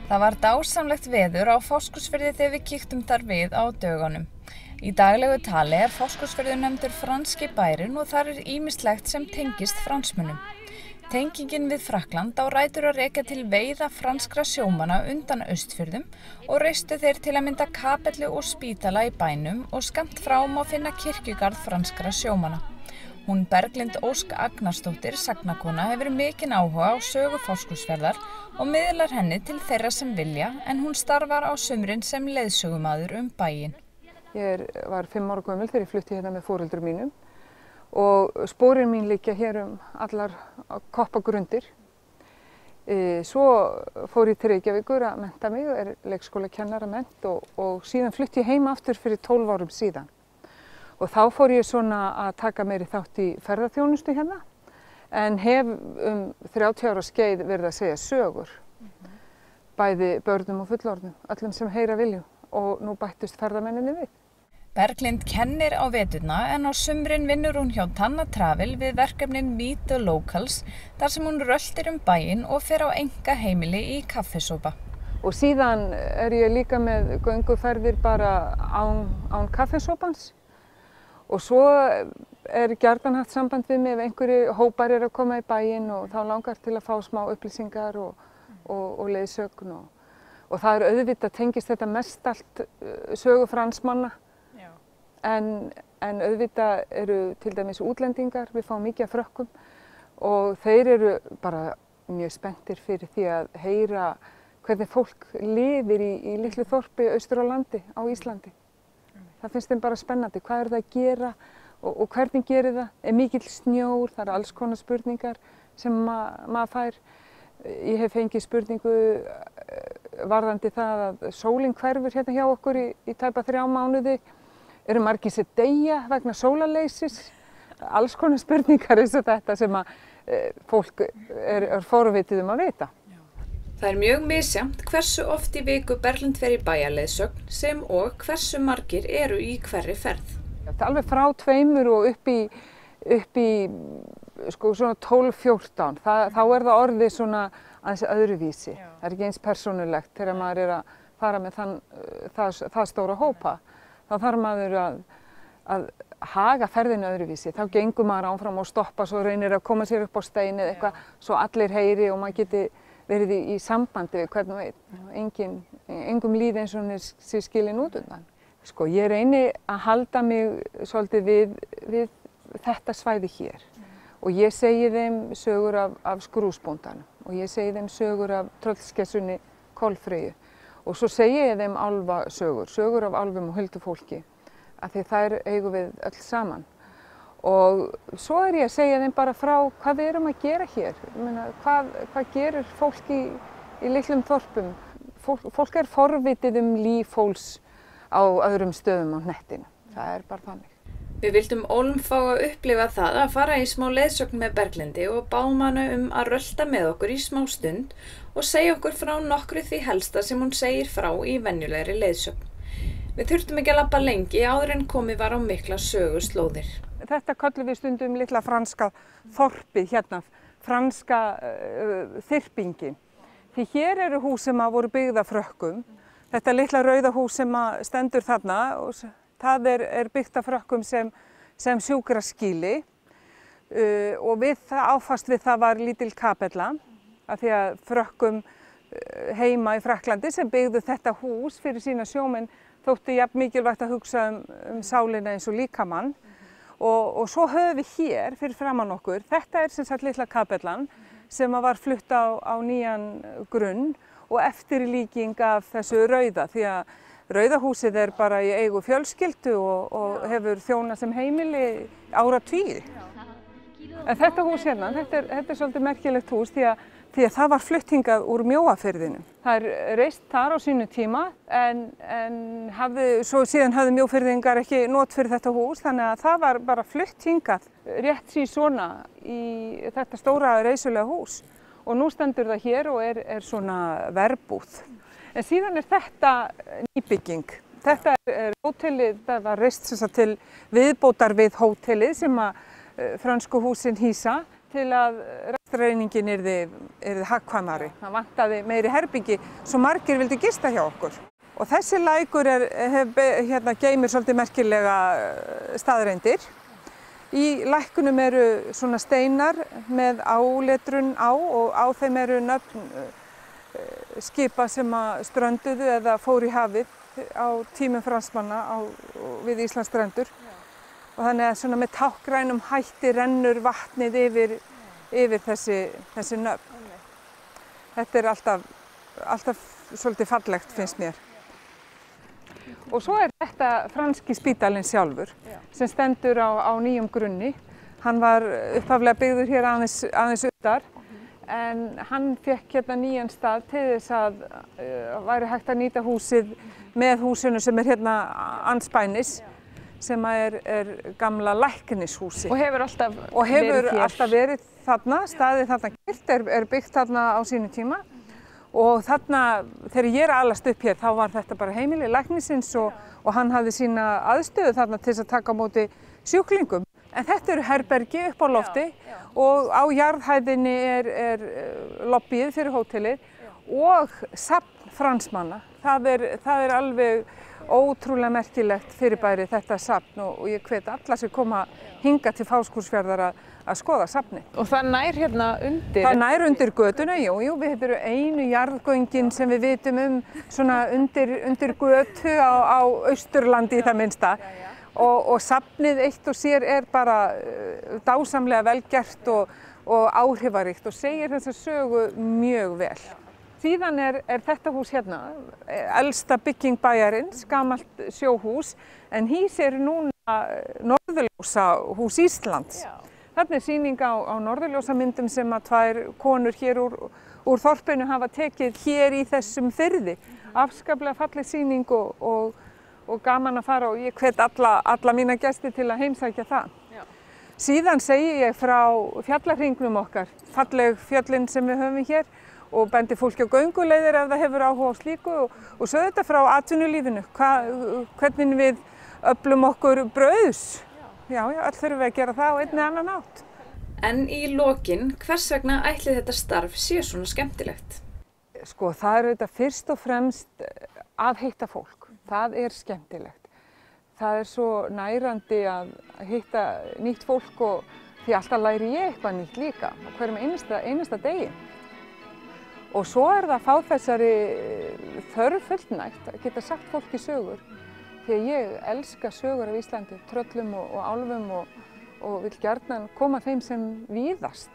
Það var dásamlegt veður á Fáskrúðsfirði þegar við kíktum þar við á dögunum. Í daglegu tali Fáskrúðsfjörður nefndur franski bærinn og þar ýmislegt sem tengist fransmönnum. Tengingin við Frakkland á rætur að rekja til veiða franskra sjómanna undan Austfjörðum og reistu þeir til að mynda kapellu og spítala í bænum og skammt frá má finna kirkjugarð franskra sjómanna. Hún Berglind Ósk Agnarsdóttir, sagnakona, hefur mikinn áhuga á sögu Fáskrúðsfjarðar og miðlar henni til þeirra sem vilja, en hún starfar á sumrin sem leiðsögumaður bæinn. Ég var 5 ára gömul þegar ég flutti hérna með foreldrum mínum og sporin mín liggja hér allar koppagrundir. Svo fór ég til Reykjavíkur að mennta mig, leikskólakennara mennt og síðan flutti ég heim aftur fyrir 12 árum síðan. Og þá fór ég svona að taka meiri þátt í ferðaþjónustu hérna, en hef 30 ára skeið verið að segja sögur, bæði börnum og fullorðnum, öllum sem heyra vilju, og nú bættust ferðamenninni við. Berglind kennir á veturna en á sumrin vinnur hún hjá Tanna Travel við verkefnin Meet the Locals, þar sem hún röltir bæinn og fer á einkaheimili í kaffisópa. Og síðan ég líka með gönguferðir bara án kaffisópans. Og svo gjarnan haft samband við mig ef einhverju hópar að koma í bæinn og þá langar til að fá smá upplýsingar og leiðsögn. Og það auðvitað tengist þetta mest allt sögu fransmanna. En auðvitað eru til dæmis útlendingar, við fáum mikið af Frökkum og þeir eru bara mjög spenntir fyrir því að heyra hvernig fólk lifir í litlu þorpi austur á landi á Íslandi. Það finnst þeim bara spennandi, hvað það að gera og hvernig gerir það, mikill snjór, það alls konar spurningar sem maður fær. Ég hef fengið spurningu varðandi það að sólin hverfur hérna hjá okkur í tæpa 3 mánuði. Eru margir sem deyja vegna sólarleysis? Alls konar spurningar eins og þetta sem fólk forvitið að vita. Það mjög misjafnt hversu oft í viku Berglind fer í bæjarleiðsögn sem og hversu margir eru í hverri ferð. Alveg frá 2 og upp í svona 12-14, þá það orðið svona aðeins öðruvísi. Það ekki eins persónulegt þegar maður að fara með það stóra hópa. Þá þarf maður að haga ferðinu öðruvísi. Þá gengur maður áfram og stoppa svo reynir að koma sér upp á stein eða eitthvað svo allir heyri og maður geti verið í sambandi við hvern og einn. Engum líði eins og hún sér skilin út undan. Sko, ég reyni að halda mig svolítið við þetta svæði hér. Og ég segi þeim sögur af skrúðsbóndanum og ég segi þeim sögur af tröllskessunni Kolfreyju. Og svo segi ég þeim álfasögur, sögur af álfum og huldufólki, af því þær eigum við öll saman. Og svo ég að segja þeim bara frá hvað við erum að gera hér. Ég meina, hvað gerir fólk í litlum þorpum? Fólk forvitið líf fólks á öðrum stöðum á hnettinum. Það bara þannig. Við vildum ólm fá að upplifa það að fara í smá leiðsögn með Berglindi og báðum hana að rölta með okkur í smá stund og segja okkur frá nokkru því helsta sem hún segir frá í venjulegri leiðsögn. Við þurftum ekki að labba lengi áður en komið var á mikla söguslóðir. Þetta köllum við stundum litla franska þorpið hérna, franska þyrpingin. Því hér eru hús sem voru byggð af Frökkum. Þetta litla rauða hús sem stendur þarna, og það byggt af Frökkum sem sjúkraskýli. Og áfast við það var lítil kapella, af því að Frökkum heima í Frakklandi sem byggðu þetta hús fyrir sína sjómenn þótti jafn mikilvægt að hugsa sálina eins og líkamann. Og svo höfum við hér fyrir framan okkur, þetta sem sagt litla kapellan sem var flutt á nýjan grunn og eftirlíking af þessu rauða, því að Rauða húsið bara í eigu fjölskyldu og hefur þjónað sem heimili áratugi. En þetta hús hérna, þetta svolítið merkilegt hús því að það var flutt hingað úr Mjóafirðinum. Það reist þar á sínu tíma en síðan hafði Mjófirðingar ekki not fyrir þetta hús, þannig að það var bara flutt hingað rétt svona í þetta stóra reisulega hús. Og nú stendur það hér og svona verbúð. En síðan þetta nýbygging. Þetta hótelið, það var reist til viðbótar við hótelið sem að frönsku húsin hýsa til að rekstrareiningin yrði hagkvæmari. Það vantaði meiri herbyggi svo margir vildu gista hjá okkur. Og þessi lækur geymir svolítið merkilega staðreyndir. Í lækkunum eru svona steinar með áletrun á og á þeim eru nöfn skipa sem strönduðu eða fóru í hafið á tímum Fransmanna við Íslandsstrendur. Og þannig að svona með táknrænum hætti rennur vatnið yfir þessi nöfn. Þetta er alltaf svolítið fallegt finnst mér. Og svo er þetta franski spítalinn sjálfur sem stendur á nýjum grunni. Hann var upphaflega byggður hér aðeins utar en hann fékk hérna nýjan stað til þess að væri hægt að nýta húsið með húsinu sem er hérna andspænis sem er gamla læknishúsi. Og hefur alltaf verið þarna, staðið þarna kyrrt, er byggt þarna á sínu tíma. Og þarna, þegar ég alast upp hér, þá var þetta bara heimili læknisins og hann hafði sína aðstöðu þarna til þess að taka á móti sjúklingum. En þetta eru herbergi upp á lofti og á jarðhæðinni er lobbyið fyrir hótelið og safn Fransmanna. Það er alveg ótrúlega merkilegt fyrirbæri þetta safn og ég hvet alla sem koma hingað til Fáskrúðsfjarðar að skoða safnið. Og það nær hérna undir? Það nær undir götuna, jú, við erum einu jarðgöngin sem við vitum svona undir götu á Austurlandi í það minnsta. Og safnið eitt og sér er bara dásamlega vel gert og áhrifaríkt og segir þessa sögu mjög vel. Síðan er þetta hús hérna, elsta bygging bæjarins, gamalt sjóhús, en hýsir núna Norðurljósahús Íslands. Þarna er sýning á norðurljósamyndum sem að tvær konur hér úr þorpinu hafa tekið hér í þessum firði. Afskaplega falleg sýning og gaman að fara og ég hvet alla mína gesti til að heimsækja það. Síðan segi ég frá fjallahringnum okkar, falleg fjöllin sem við höfum hér og bendi fólki á gönguleiðir ef það hefur áhuga á slíku og svo þetta frá atvinnulífinu, hvernig við öflum okkur brauðs. Já, öll þurfum við að gera það á einn eða annan hátt. En í lokin, hvers vegna ætli þetta starf sé svona skemmtilegt? Sko, það er þetta fyrst og fremst að hitta fólk. Það er skemmtilegt. Það er svo nærandi að hitta nýtt fólk og því alltaf læri ég eitthvað nýtt líka á hverjum einasta degi. Og svo er það að fá þessari þörf fullnægt að geta sagt fólki sögur. Því að ég elska sögur af Íslandi, tröllum og álfum og vil gjarnan koma þeim sem víðast.